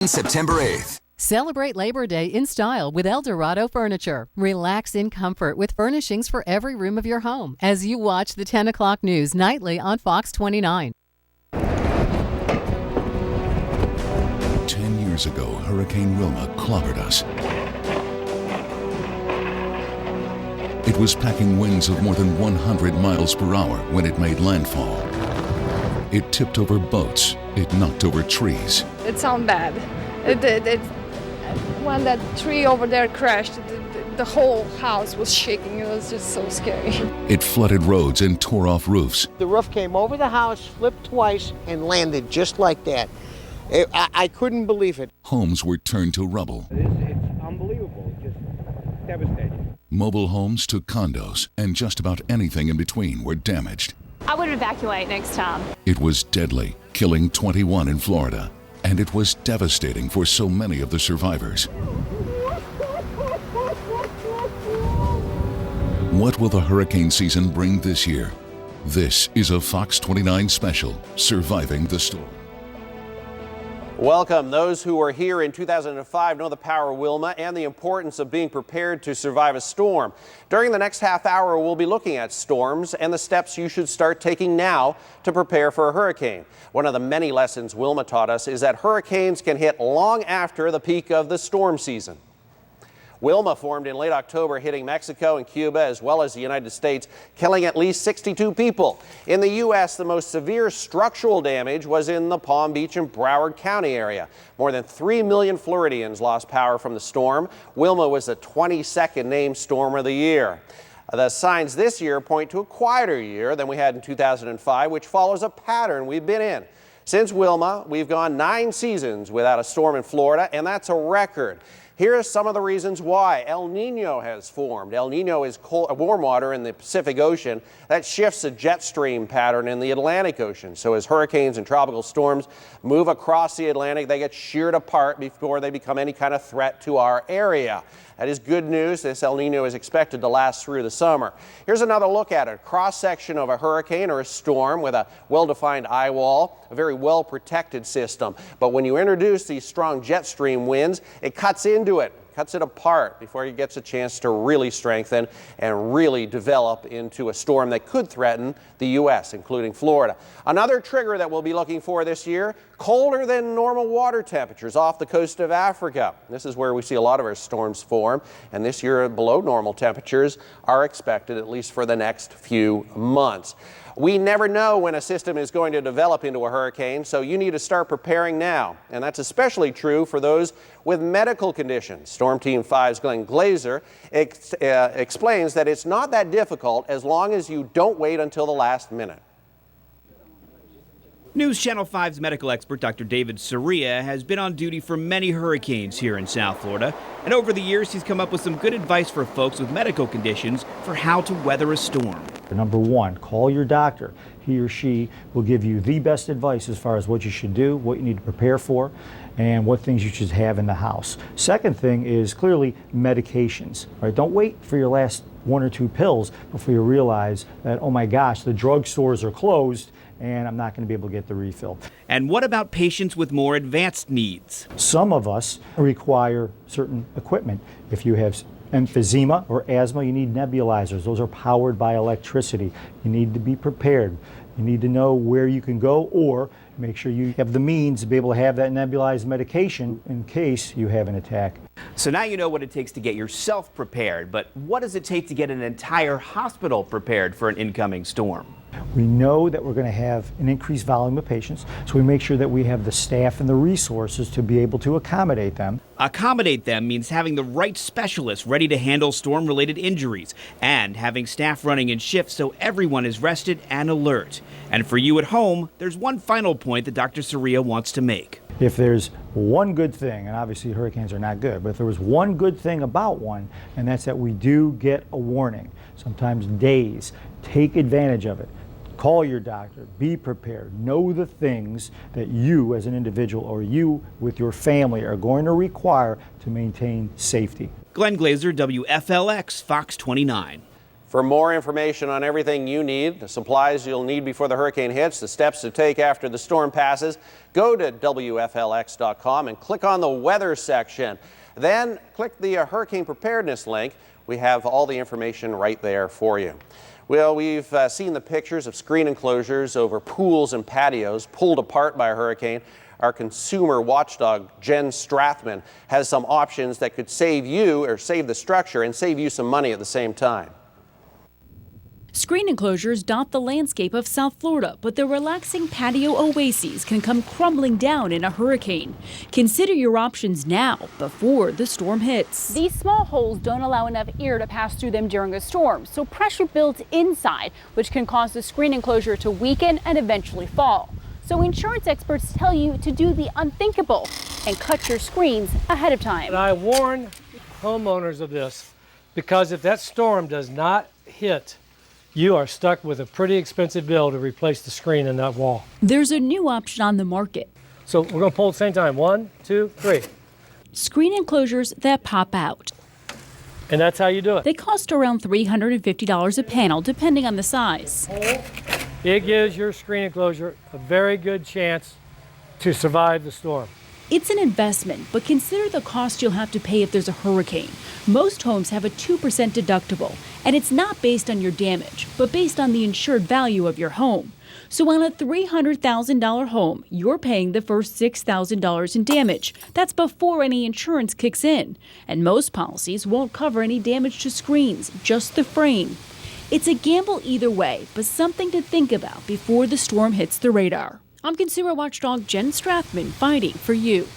September 8th. Celebrate Labor Day in style with El Dorado Furniture. Relax in comfort with furnishings for every room of your home as you watch the 10 o'clock news nightly on Fox 29. 10 years ago, Hurricane Wilma clobbered us. It was packing winds of more than 100 miles per hour when it made landfall. It tipped over boats. It knocked over trees. It sounded bad. When that tree over there crashed, the whole house was shaking. It was just so scary. It flooded roads and tore off roofs. The roof came over the house, flipped twice, and landed just like that. I couldn't believe it. Homes were turned to rubble. It's unbelievable, just devastating. Mobile homes to condos, and just about anything in between were damaged. I would evacuate next time. It was deadly, killing 21 in Florida. And it was devastating for so many of the survivors. What will the hurricane season bring this year? This is a Fox 29 special, Surviving the Storm. Welcome. Those who were here in 2005 know the power of Wilma and the importance of being prepared to survive a storm. During the next half hour, we'll be looking at storms and the steps you should start taking now to prepare for a hurricane. One of the many lessons Wilma taught us is that hurricanes can hit long after the peak of the storm season. Wilma formed in late October, hitting Mexico and Cuba as well as the United States, killing at least 62 people. In the U.S., the most severe structural damage was in the Palm Beach and Broward County area. More than 3 million Floridians lost power from the storm. Wilma was the 22nd named storm of the year. The signs this year point to a quieter year than we had in 2005, which follows a pattern we've been in. Since Wilma, we've gone 9 seasons without a storm in Florida, and that's a record. Here are some of the reasons why. El Nino has formed. El Nino is warm water in the Pacific Ocean that shifts a jet stream pattern in the Atlantic Ocean. So as hurricanes and tropical storms move across the Atlantic, they get sheared apart before they become any kind of threat to our area. That is good news. This El Nino is expected to last through the summer. Here's another look at it. A cross-section of a hurricane or a storm with a well-defined eye wall, a very well-protected system. But when you introduce these strong jet stream winds, it cuts into it, cuts it apart before it gets a chance to really strengthen and really develop into a storm that could threaten the U.S., including Florida. Another trigger that we'll be looking for this year, colder than normal water temperatures off the coast of Africa. This is where we see a lot of our storms form, and this year below normal temperatures are expected at least for the next few months. We never know when a system is going to develop into a hurricane, so you need to start preparing now. And that's especially true for those with medical conditions. Storm Team 5's Glenn Glazer explains that it's not that difficult as long as you don't wait until the last minute. News Channel 5's medical expert Dr. David Soria has been on duty for many hurricanes here in South Florida, and over the years he's come up with some good advice for folks with medical conditions for how to weather a storm. Number one, call your doctor. He or she will give you the best advice as far as what you should do, what you need to prepare for, and what things you should have in the house. Second thing is clearly medications. Right? Don't wait for your last 1 or 2 pills before you realize that, oh my gosh, the drugstores are closed and I'm not going to be able to get the refill. And what about patients with more advanced needs? Some of us require certain equipment. If you have emphysema or asthma, you need nebulizers. Those are powered by electricity. You need to be prepared. You need to know where you can go, or make sure you have the means to be able to have that nebulized medication in case you have an attack. So now you know what it takes to get yourself prepared, but what does it take to get an entire hospital prepared for an incoming storm? We know that we're going to have an increased volume of patients, so we make sure that we have the staff and the resources to be able to accommodate them. Accommodate them means having the right specialists ready to handle storm-related injuries and having staff running in shifts so everyone is rested and alert. And for you at home, there's one final point that Dr. Soria wants to make. If there's one good thing, and obviously hurricanes are not good, but if there was one good thing about one, and that's that we do get a warning, sometimes days. Take advantage of it. Call your doctor, be prepared, know the things that you as an individual or you with your family are going to require to maintain safety. Glenn Glazer, WFLX, Fox 29. For more information on everything you need, the supplies you'll need before the hurricane hits, the steps to take after the storm passes, go to WFLX.com and click on the weather section. Then click the hurricane preparedness link. We have all the information right there for you. Well, we've seen the pictures of screen enclosures over pools and patios pulled apart by a hurricane. Our consumer watchdog, Jen Strathman, has some options that could save you or save the structure and save you some money at the same time. Screen enclosures dot the landscape of South Florida, but the relaxing patio oases can come crumbling down in a hurricane. Consider your options now, before the storm hits. These small holes don't allow enough air to pass through them during a storm, so pressure builds inside, which can cause the screen enclosure to weaken and eventually fall. So insurance experts tell you to do the unthinkable and cut your screens ahead of time. And I warn homeowners of this, because if that storm does not hit, you are stuck with a pretty expensive bill to replace the screen in that wall. There's a new option on the market. So we're going to pull at the same time. 1, 2, 3. Screen enclosures that pop out. And that's how you do it. They cost around $350 a panel, depending on the size. It gives your screen enclosure a very good chance to survive the storm. It's an investment, but consider the cost you'll have to pay if there's a hurricane. Most homes have a 2% deductible, and it's not based on your damage, but based on the insured value of your home. So on a $300,000 home, you're paying the first $6,000 in damage. That's before any insurance kicks in. And most policies won't cover any damage to screens, just the frame. It's a gamble either way, but something to think about before the storm hits the radar. I'm consumer watchdog Jen Strathman, fighting for you.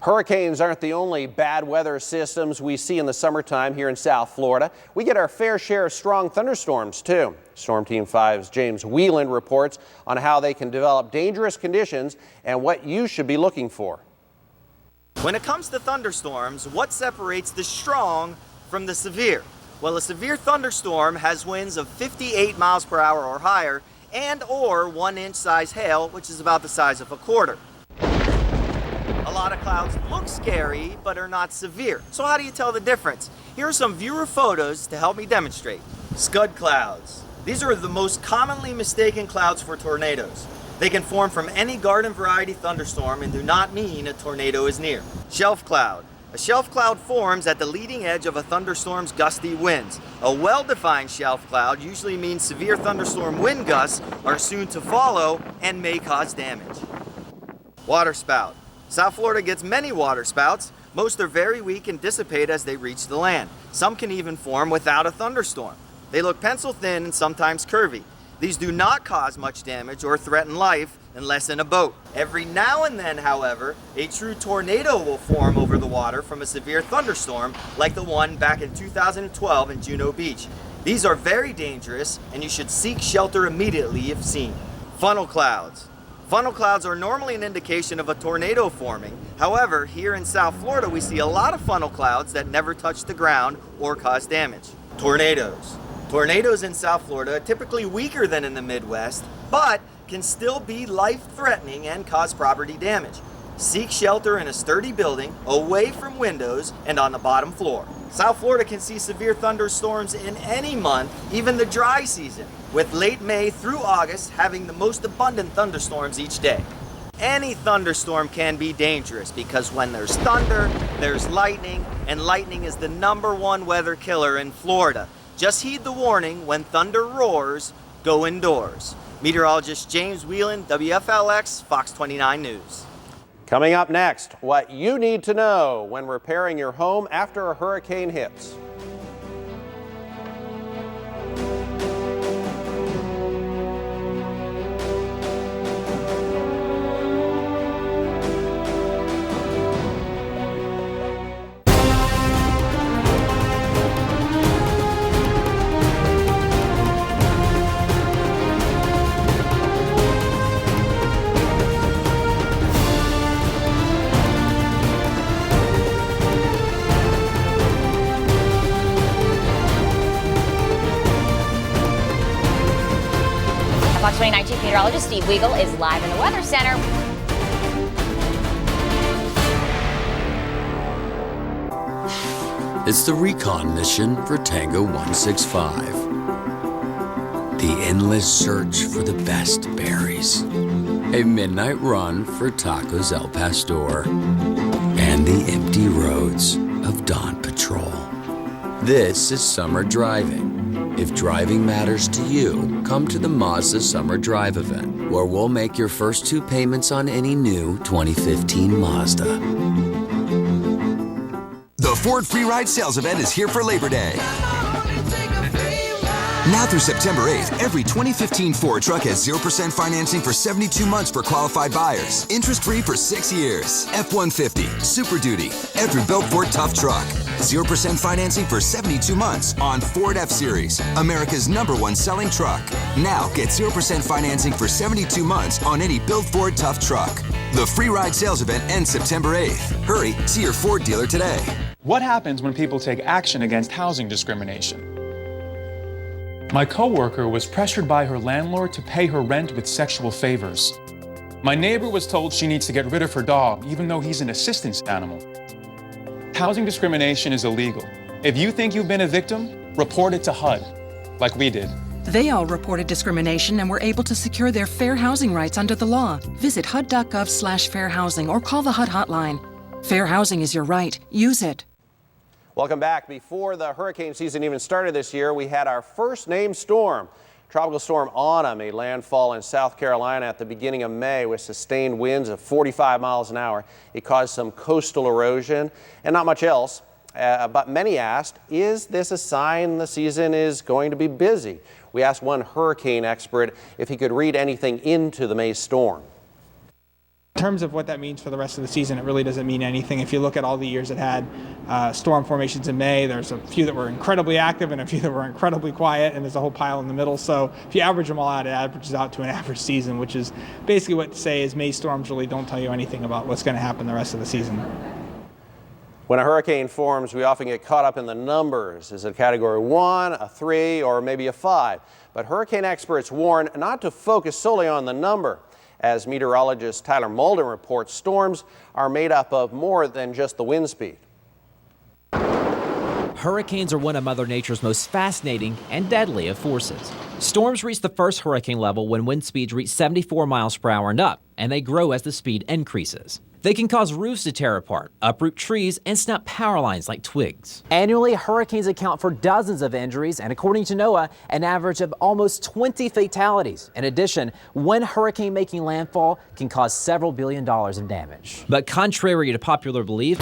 Hurricanes aren't the only bad weather systems we see in the summertime here in South Florida. We get our fair share of strong thunderstorms, too. Storm Team 5's James Whelan reports on how they can develop dangerous conditions and what you should be looking for. When it comes to thunderstorms, what separates the strong from the severe? Well, a severe thunderstorm has winds of 58 miles per hour or higher and or 1-inch size hail, which is about the size of a quarter. A lot of clouds look scary, but are not severe. So how do you tell the difference? Here are some viewer photos to help me demonstrate. Scud clouds. These are the most commonly mistaken clouds for tornadoes. They can form from any garden variety thunderstorm and do not mean a tornado is near. Shelf cloud. A shelf cloud forms at the leading edge of a thunderstorm's gusty winds. A well-defined shelf cloud usually means severe thunderstorm wind gusts are soon to follow and may cause damage. Waterspout. South Florida gets many waterspouts. Most are very weak and dissipate as they reach the land. Some can even form without a thunderstorm. They look pencil thin and sometimes curvy. These do not cause much damage or threaten life unless in a boat. Every now and then, however, a true tornado will form over the water from a severe thunderstorm like the one back in 2012 in Juno Beach. These are very dangerous and you should seek shelter immediately if seen. Funnel clouds. Funnel clouds are normally an indication of a tornado forming. However, here in South Florida, we see a lot of funnel clouds that never touch the ground or cause damage. Tornadoes. Tornadoes in South Florida are typically weaker than in the Midwest, but can still be life-threatening and cause property damage. Seek shelter in a sturdy building, away from windows, and on the bottom floor. South Florida can see severe thunderstorms in any month, even the dry season, with late May through August having the most abundant thunderstorms each day. Any thunderstorm can be dangerous because when there's thunder, there's lightning, and lightning is the #1 weather killer in Florida. Just heed the warning: when thunder roars, go indoors. Meteorologist James Whelan, WFLX, Fox 29 News. Coming up next, what you need to know when repairing your home after a hurricane hits. Fox 29 Chief Meteorologist Steve Weigel is live in the Weather Center. It's the recon mission for Tango 165. The endless search for the best berries. A midnight run for Tacos El Pastor. And the empty roads of Dawn Patrol. This is summer driving. If driving matters to you, come to the Mazda Summer Drive event, where we'll make your first 2 payments on any new 2015 Mazda. The Ford Free Ride Sales Event is here for Labor Day. Now through September 8th, every 2015 Ford truck has 0% financing for 72 months for qualified buyers. Interest-free for 6 years. F-150, Super Duty, every built Ford tough truck. 0% financing for 72 months on Ford F-Series, America's #1 selling truck. Now get 0% financing for 72 months on any built Ford tough truck. The Free Ride Sales Event ends September 8th. Hurry, see your Ford dealer today. What happens when people take action against housing discrimination? My coworker was pressured by her landlord to pay her rent with sexual favors. My neighbor was told she needs to get rid of her dog, even though he's an assistance animal. Housing discrimination is illegal. If you think you've been a victim, report it to HUD, like we did. They all reported discrimination and were able to secure their fair housing rights under the law. Visit HUD.gov/fair housing or call the HUD hotline. Fair housing is your right. Use it. Welcome back. Before the hurricane season even started this year, we had our first named storm. Tropical Storm Ana made landfall in South Carolina at the beginning of May with sustained winds of 45 miles an hour. It caused some coastal erosion and not much else. But many asked, is this a sign the season is going to be busy? We asked one hurricane expert if he could read anything into the May storm. In terms of what that means for the rest of the season, it really doesn't mean anything. If you look at all the years it had storm formations in May, there's a few that were incredibly active and a few that were incredibly quiet, and there's a whole pile in the middle. So if you average them all out, it averages out to an average season, which is basically what to say is May storms really don't tell you anything about what's going to happen the rest of the season. When a hurricane forms, we often get caught up in the numbers. Is it a category 1, a 3, or maybe a 5? But hurricane experts warn not to focus solely on the number. As meteorologist Tyler Molden reports, storms are made up of more than just the wind speed. Hurricanes are one of Mother Nature's most fascinating and deadly of forces. Storms reach the first hurricane level when wind speeds reach 74 miles per hour and up, and they grow as the speed increases. They can cause roofs to tear apart, uproot trees, and snap power lines like twigs. Annually, hurricanes account for dozens of injuries, and according to NOAA, an average of almost 20 fatalities. In addition, one hurricane making landfall can cause several $1 billion of damage. But contrary to popular belief,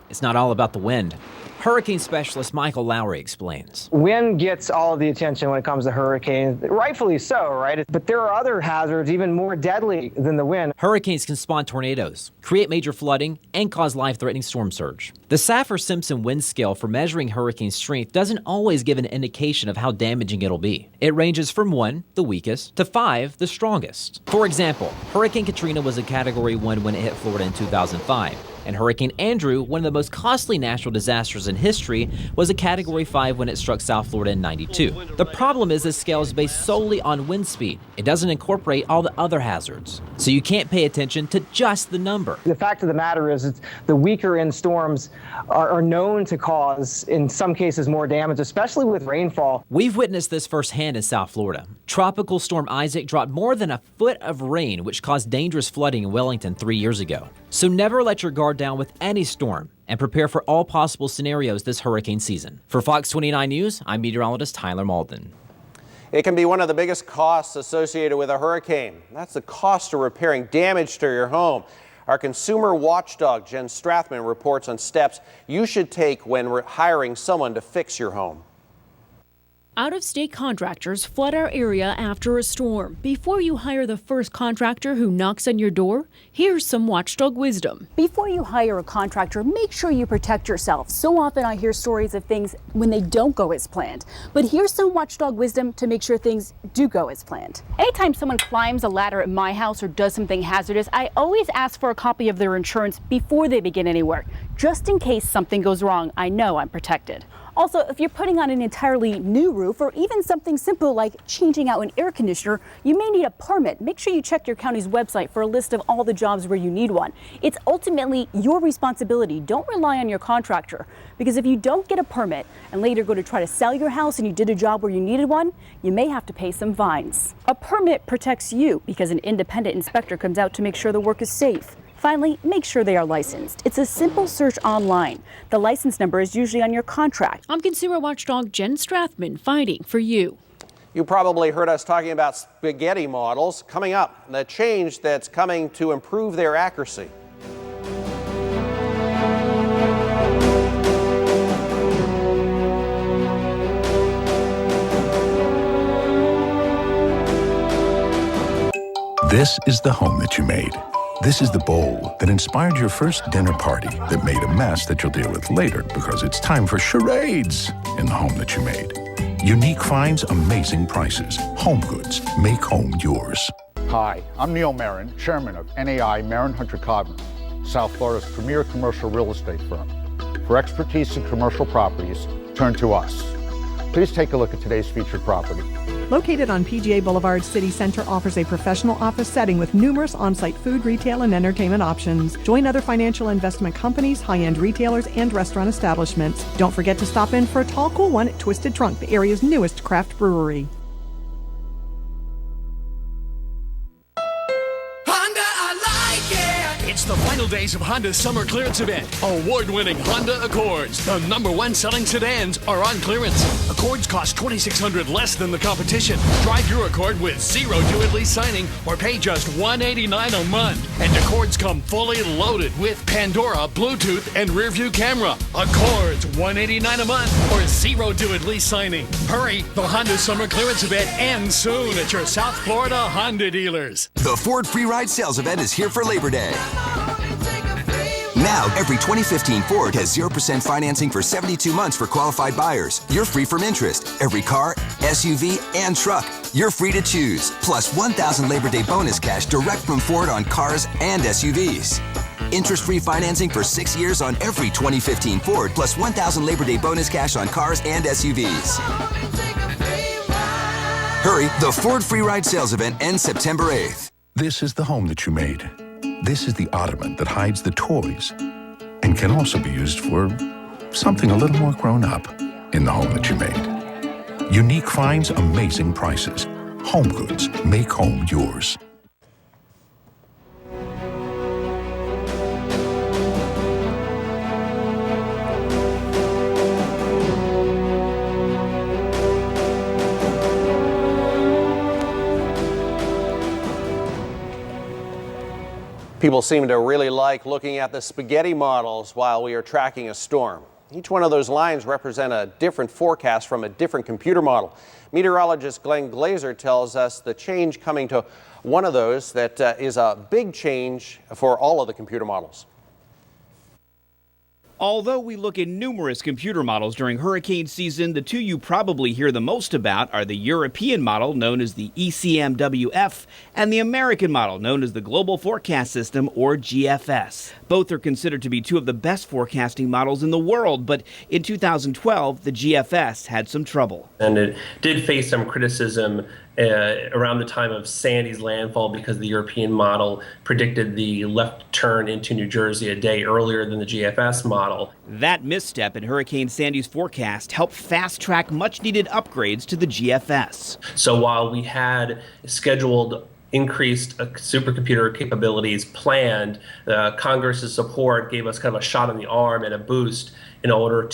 it's not all about the wind. Hurricane specialist Michael Lowry explains. Wind gets all of the attention when it comes to hurricanes, rightfully so, right? But there are other hazards even more deadly than the wind. Hurricanes can spawn tornadoes, create major flooding, and cause life-threatening storm surge. The Saffir-Simpson wind scale for measuring hurricane strength doesn't always give an indication of how damaging it'll be. It ranges from 1, the weakest, to 5, the strongest. For example, Hurricane Katrina was a Category 1 when it hit Florida in 2005. And Hurricane Andrew, one of the most costly natural disasters in history, was a Category 5 when it struck South Florida in '92. The problem is this scale is based solely on wind speed. It doesn't incorporate all the other hazards. So you can't pay attention to just the number. The fact of the matter is the weaker end storms are known to cause, in some cases, more damage, especially with rainfall. We've witnessed this firsthand in South Florida. Tropical Storm Isaac dropped more than a foot of rain, which caused dangerous flooding in Wellington 3 years ago. So never let your guard down with any storm and prepare for all possible scenarios this hurricane season. For Fox 29 News, I'm meteorologist Tyler Malden. It can be one of the biggest costs associated with a hurricane. That's the cost of repairing damage to your home. Our consumer watchdog, Jen Strathman, reports on steps you should take when hiring someone to fix your home. Out-of-state contractors flood our area after a storm. Before you hire the first contractor who knocks on your door, here's some watchdog wisdom. Before you hire a contractor, make sure you protect yourself. So often I hear stories of things when they don't go as planned. But here's some watchdog wisdom to make sure things do go as planned. Anytime someone climbs a ladder at my house or does something hazardous, I always ask for a copy of their insurance before they begin any work. Just in case something goes wrong, I know I'm protected. Also, if you're putting on an entirely new roof or even something simple like changing out an air conditioner, you may need a permit. Make sure you check your county's website for a list of all the jobs where you need one. It's ultimately your responsibility. Don't rely on your contractor, because if you don't get a permit and later go to try to sell your house and you did a job where you needed one, you may have to pay some fines. A permit protects you because an independent inspector comes out to make sure the work is safe. Finally, make sure they are licensed. It's a simple search online. The license number is usually on your contract. I'm consumer watchdog Jen Strathman, fighting for you. You probably heard us talking about spaghetti models. Coming up, the change that's coming to improve their accuracy. This is the home that you made. This is the bowl that inspired your first dinner party that made a mess that you'll deal with later because it's time for charades in the home that you made. Unique finds, amazing prices. Home Goods. Make home yours. Hi, I'm Neil Marin, chairman of NAI Marin Hunter Codman, South Florida's premier commercial real estate firm. For expertise in commercial properties, turn to us. Please take a look at today's featured property. Located on PGA Boulevard, City Center offers a professional office setting with numerous on-site food, retail, and entertainment options. Join other financial investment companies, high-end retailers, and restaurant establishments. Don't forget to stop in for a tall, cool one at Twisted Trunk, the area's newest craft brewery. It's the final days of Honda's summer clearance event. Award-winning Honda Accords, the #1 selling sedans, are on clearance. Accords cost $2,600 less than the competition. Drive your Accord with zero due-at-lease signing or pay just $189 a month. And Accords come fully loaded with Pandora, Bluetooth, and rear-view camera. Accords, $189 a month or zero due-at-lease signing. Hurry, the Honda summer clearance event ends soon at your South Florida Honda dealers. The Ford Free Ride Sales event is here for Labor Day. Now, every 2015 Ford has 0% financing for 72 months for qualified buyers. You're free from interest. Every car, SUV, and truck, you're free to choose. Plus $1,000 Labor Day bonus cash direct from Ford on cars and SUVs. Interest-free financing for 6 years on every 2015 Ford, plus $1,000 Labor Day bonus cash on cars and SUVs. Hurry, the Ford Free Ride Sales event ends September 8th. This is the home that you made. This is the ottoman that hides the toys and can also be used for something a little more grown up in the home that you made. Unique finds, amazing prices. Home Goods. Make home yours. People seem to really like looking at the spaghetti models while we are tracking a storm. Each one of those lines represent a different forecast from a different computer model. Meteorologist Glenn Glazer tells us the change coming to one of those that is a big change for all of the computer models. Although we look at numerous computer models during hurricane season, the two you probably hear the most about are the European model, known as the ECMWF, and the American model, known as the Global Forecast System, or GFS. Both are considered to be two of the best forecasting models in the world, but in 2012, the GFS had some trouble. And it did face some criticism around the time of Sandy's landfall because the European model predicted the left turn into New Jersey a day earlier than the GFS model. That misstep in Hurricane Sandy's forecast helped fast-track much-needed upgrades to the GFS. So while we had scheduled increased supercomputer capabilities planned, Congress's support gave us kind of a shot in the arm and a boost in order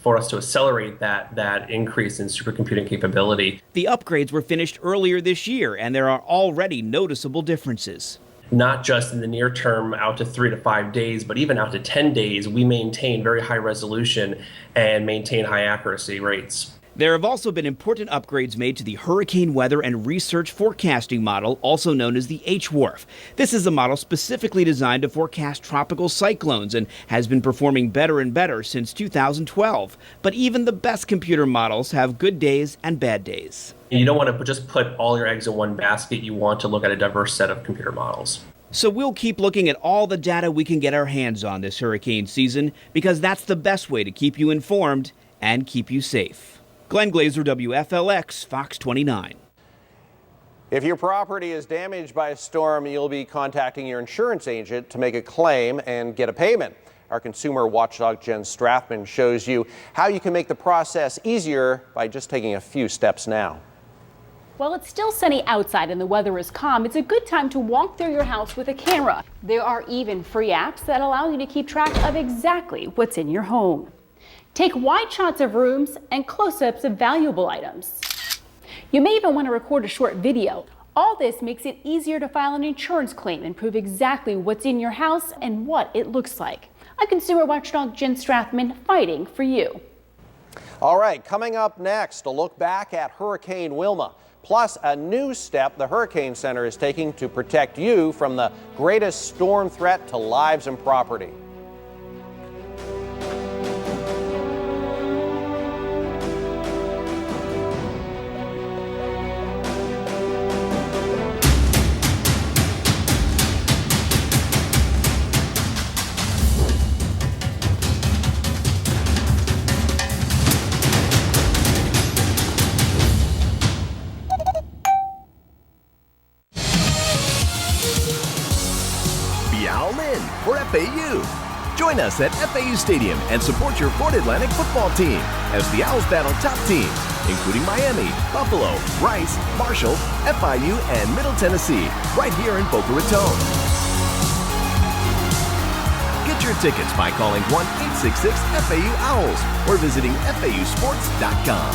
for us to accelerate that increase in supercomputing capability. The upgrades were finished earlier this year, and there are already noticeable differences. Not just in the near term out to 3 to 5 days, but even out to 10 days, we maintain very high resolution and maintain high accuracy rates. There have also been important upgrades made to the Hurricane Weather and Research Forecasting Model, also known as the HWRF. This is a model specifically designed to forecast tropical cyclones and has been performing better and better since 2012. But even the best computer models have good days and bad days. You don't want to just put all your eggs in one basket. You want to look at a diverse set of computer models. So we'll keep looking at all the data we can get our hands on this hurricane season, because that's the best way to keep you informed and keep you safe. Glenn Glazer, WFLX, Fox 29. If your property is damaged by a storm, you'll be contacting your insurance agent to make a claim and get a payment. Our consumer watchdog Jen Strathman shows you how you can make the process easier by just taking a few steps now. While it's still sunny outside and the weather is calm, it's a good time to walk through your house with a camera. There are even free apps that allow you to keep track of exactly what's in your home. Take wide shots of rooms and close-ups of valuable items. You may even want to record a short video. All this makes it easier to file an insurance claim and prove exactly what's in your house and what it looks like. I'm consumer watchdog Jen Strathman, fighting for you. All right, coming up next, a look back at Hurricane Wilma, plus a new step the Hurricane Center is taking to protect you from the greatest storm threat to lives and property. For FAU. Join us at FAU Stadium and support your Florida Atlantic football team as the Owls battle top teams, including Miami, Buffalo, Rice, Marshall, FIU, and Middle Tennessee, right here in Boca Raton. Get your tickets by calling 1-866-FAU-OWLS or visiting FAUsports.com.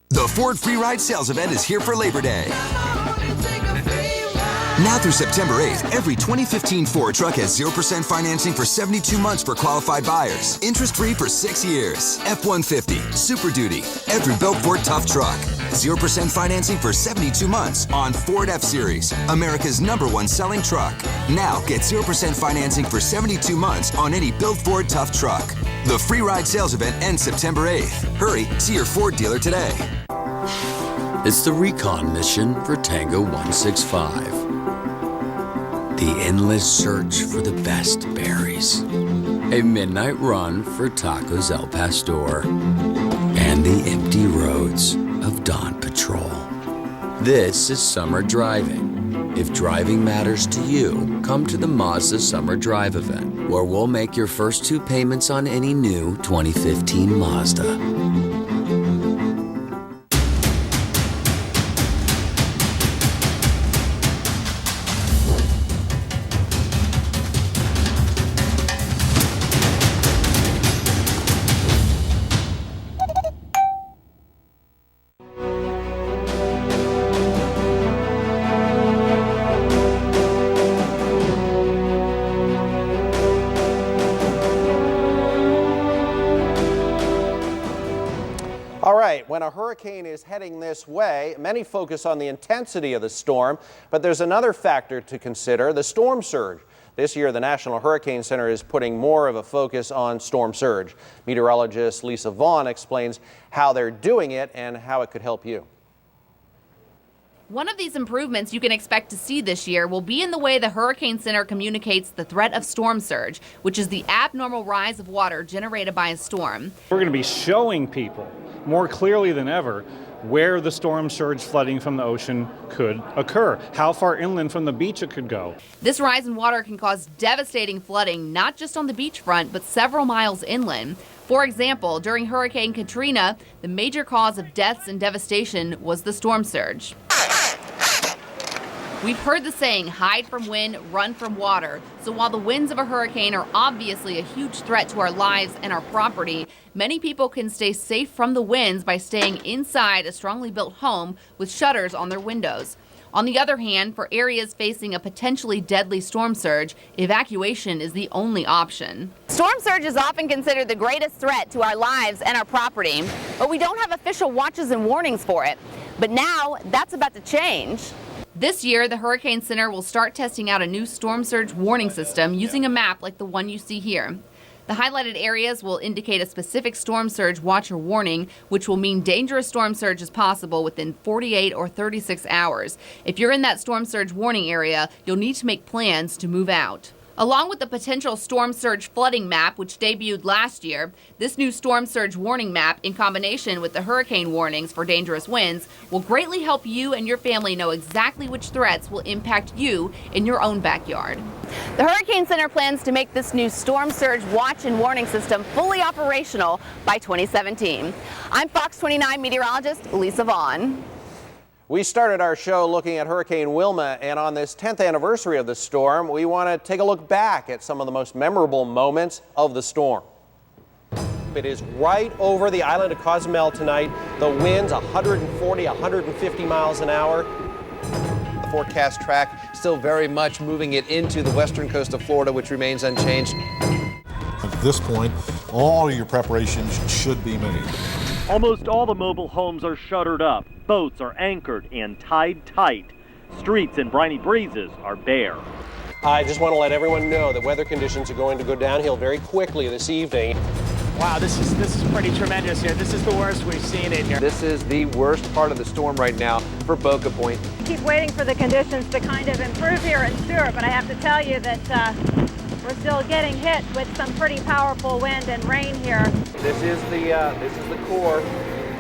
The Ford Free Ride Sales Event is here for Labor Day. Now through September 8th, every 2015 Ford truck has 0% financing for 72 months for qualified buyers. Interest-free for 6 years. F-150, Super Duty, every built Ford tough truck. 0% financing for 72 months on Ford F-Series, America's #1 selling truck. Now get 0% financing for 72 months on any built Ford tough truck. The Free Ride Sales Event ends September 8th. Hurry, see your Ford dealer today. It's the recon mission for Tango 165. The endless search for the best berries. A midnight run for Tacos El Pastor. And the empty roads of Dawn Patrol. This is summer driving. If driving matters to you, come to the Mazda Summer Drive event, where we'll make your first 2 payments on any new 2015 Mazda. When a hurricane is heading this way, many focus on the intensity of the storm, but there's another factor to consider, the storm surge. This year, the National Hurricane Center is putting more of a focus on storm surge. Meteorologist Lisa Vaughn explains how they're doing it and how it could help you. One of these improvements you can expect to see this year will be in the way the Hurricane Center communicates the threat of storm surge, which is the abnormal rise of water generated by a storm. We're going to be showing people more clearly than ever where the storm surge flooding from the ocean could occur, how far inland from the beach it could go. This rise in water can cause devastating flooding, not just on the beachfront, but several miles inland. For example, during Hurricane Katrina, the major cause of deaths and devastation was the storm surge. We've heard the saying, hide from wind, run from water. So while the winds of a hurricane are obviously a huge threat to our lives and our property, many people can stay safe from the winds by staying inside a strongly built home with shutters on their windows. On the other hand, for areas facing a potentially deadly storm surge, evacuation is the only option. Storm surge is often considered the greatest threat to our lives and our property, but we don't have official watches and warnings for it. But now, that's about to change. This year, the Hurricane Center will start testing out a new storm surge warning system using a map like the one you see here. The highlighted areas will indicate a specific storm surge watch or warning, which will mean dangerous storm surge is possible within 48 or 36 hours. If you're in that storm surge warning area, you'll need to make plans to move out. Along with the potential storm surge flooding map, which debuted last year, this new storm surge warning map, in combination with the hurricane warnings for dangerous winds, will greatly help you and your family know exactly which threats will impact you in your own backyard. The Hurricane Center plans to make this new storm surge watch and warning system fully operational by 2017. I'm Fox 29 meteorologist Lisa Vaughn. We started our show looking at Hurricane Wilma, and on this 10th anniversary of the storm, we want to take a look back at some of the most memorable moments of the storm. It is right over the island of Cozumel tonight. The winds 140, 150 miles an hour. The forecast track still very much moving it into the western coast of Florida, which remains unchanged. At this point, all your preparations should be made. Almost all the mobile homes are shuttered up. Boats are anchored and tied tight. Streets and briny breezes are bare. I just want to let everyone know that weather conditions are going to go downhill very quickly this evening. Wow, this is pretty tremendous here. This is the worst we've seen in here. This is the worst part of the storm right now for Boca Point. Keep waiting for the conditions to kind of improve here in Stewart, but I have to tell you that we're still getting hit with some pretty powerful wind and rain here. This is the core.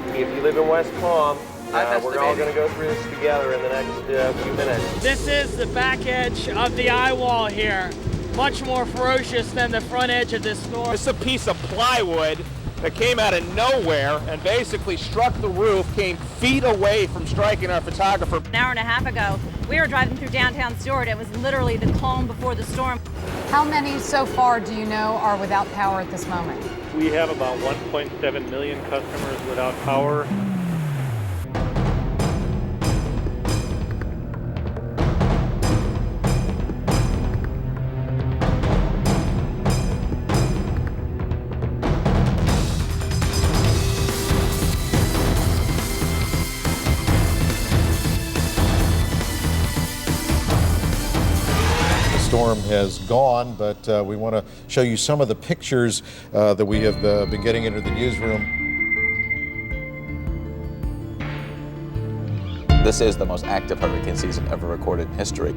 If you live in West Palm, we're all going to go through this together in the next few minutes. This is the back edge of the eye wall here. Much more ferocious than the front edge of this storm. It's a piece of plywood that came out of nowhere and basically struck the roof, came feet away from striking our photographer. An hour and a half ago, we were driving through downtown Stewart. It was literally the calm before the storm. How many so far do you know are without power at this moment? We have about 1.7 million customers without power. Storm has gone, but we want to show you some of the pictures that we have been getting into the newsroom. This is the most active hurricane season ever recorded in history.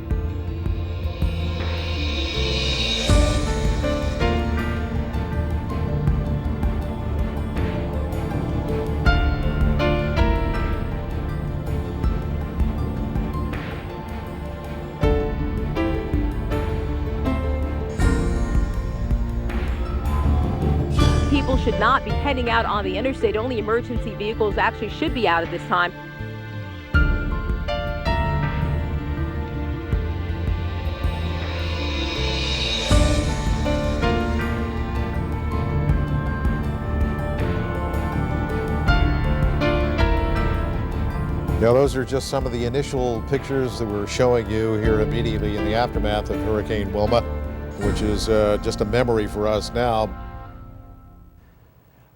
People should not be heading out on the interstate. Only emergency vehicles actually should be out at this time. Now, those are just some of the initial pictures that we're showing you here immediately in the aftermath of Hurricane Wilma, which is just a memory for us now.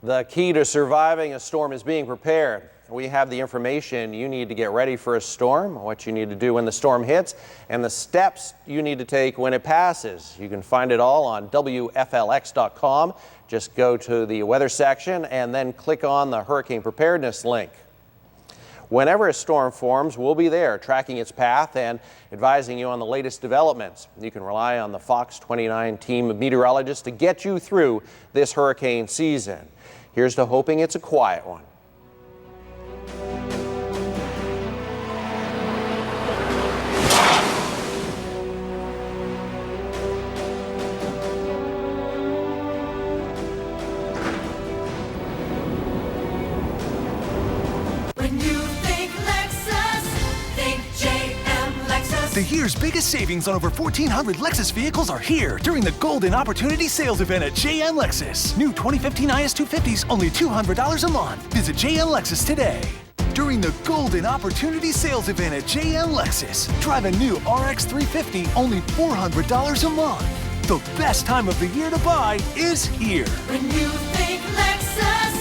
The key to surviving a storm is being prepared. We have the information you need to get ready for a storm, what you need to do when the storm hits, and the steps you need to take when it passes. You can find it all on WFLX.com. Just go to the weather section and then click on the hurricane preparedness link. Whenever a storm forms, we'll be there tracking its path and advising you on the latest developments. You can rely on the Fox 29 team of meteorologists to get you through this hurricane season. Here's to hoping it's a quiet one. When you think Lexus, think JM Lexus. The year's biggest savings on over 1,400 Lexus vehicles are here during the Golden Opportunity Sales Event at JM Lexus. New 2015 IS250s, only $200 a month. Visit JM Lexus today. During the Golden Opportunity Sales Event at JM Lexus, drive a new RX 350, only $400 a month. The best time of the year to buy is here. When you think Lexus,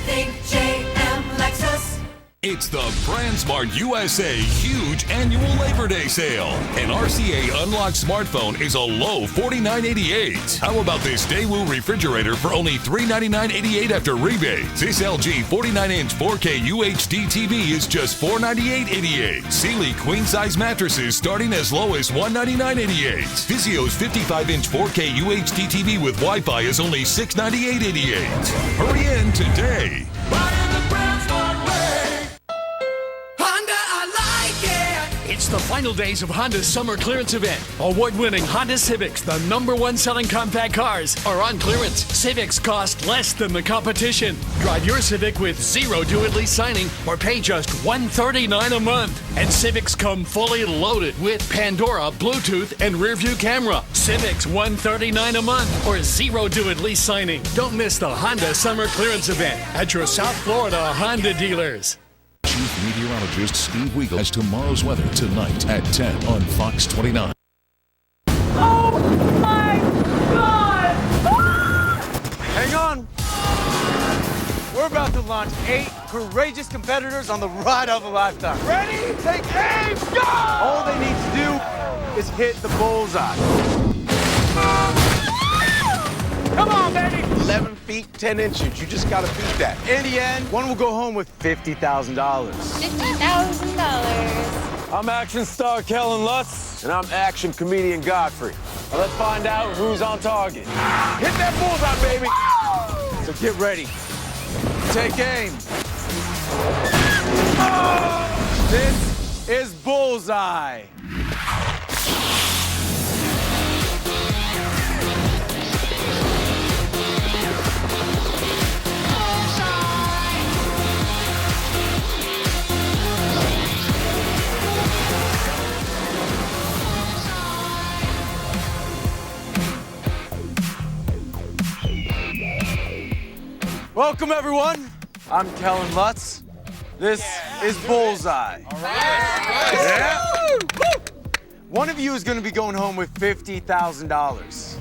think JM Lexus. It's the BrandSmart USA huge annual Labor Day sale. An RCA unlocked smartphone is a low $49.88. How about this Daewoo refrigerator for only $399.88 after rebates? This LG 49-inch 4K UHD TV is just $498.88. Sealy queen-size mattresses starting as low as $199.88. Vizio's 55-inch 4K UHD TV with Wi-Fi is only $698.88. Hurry in today. It's the final days of Honda's summer clearance event. Award-winning Honda Civics, the #1 selling compact cars, are on clearance. Civics cost less than the competition. Drive your Civic with zero due-at-lease signing or pay just $139 a month. And Civics come fully loaded with Pandora, Bluetooth, and rear-view camera. Civics $139 a month or zero due-at-lease signing. Don't miss the Honda summer clearance event at your South Florida Honda dealers. Chief Meteorologist Steve Weagle has tomorrow's weather tonight at 10 on Fox 29. Oh my God! Hang on. We're about to launch 8 courageous competitors on the ride of a lifetime. Ready? Take aim, go! All they need to do is hit the bullseye. Come on, baby! 11 feet, 10 inches. You just gotta beat that. In the end, one will go home with $50,000. $50,000. I'm action star Kellen Lutz. And I'm action comedian Godfrey. Now let's find out who's on target. Hit that bullseye, baby! So get ready. Take aim. This is Bullseye. Welcome, everyone. I'm Kellen Lutz. This is Bullseye. All right. Yeah. One of you is going to be going home with $50,000.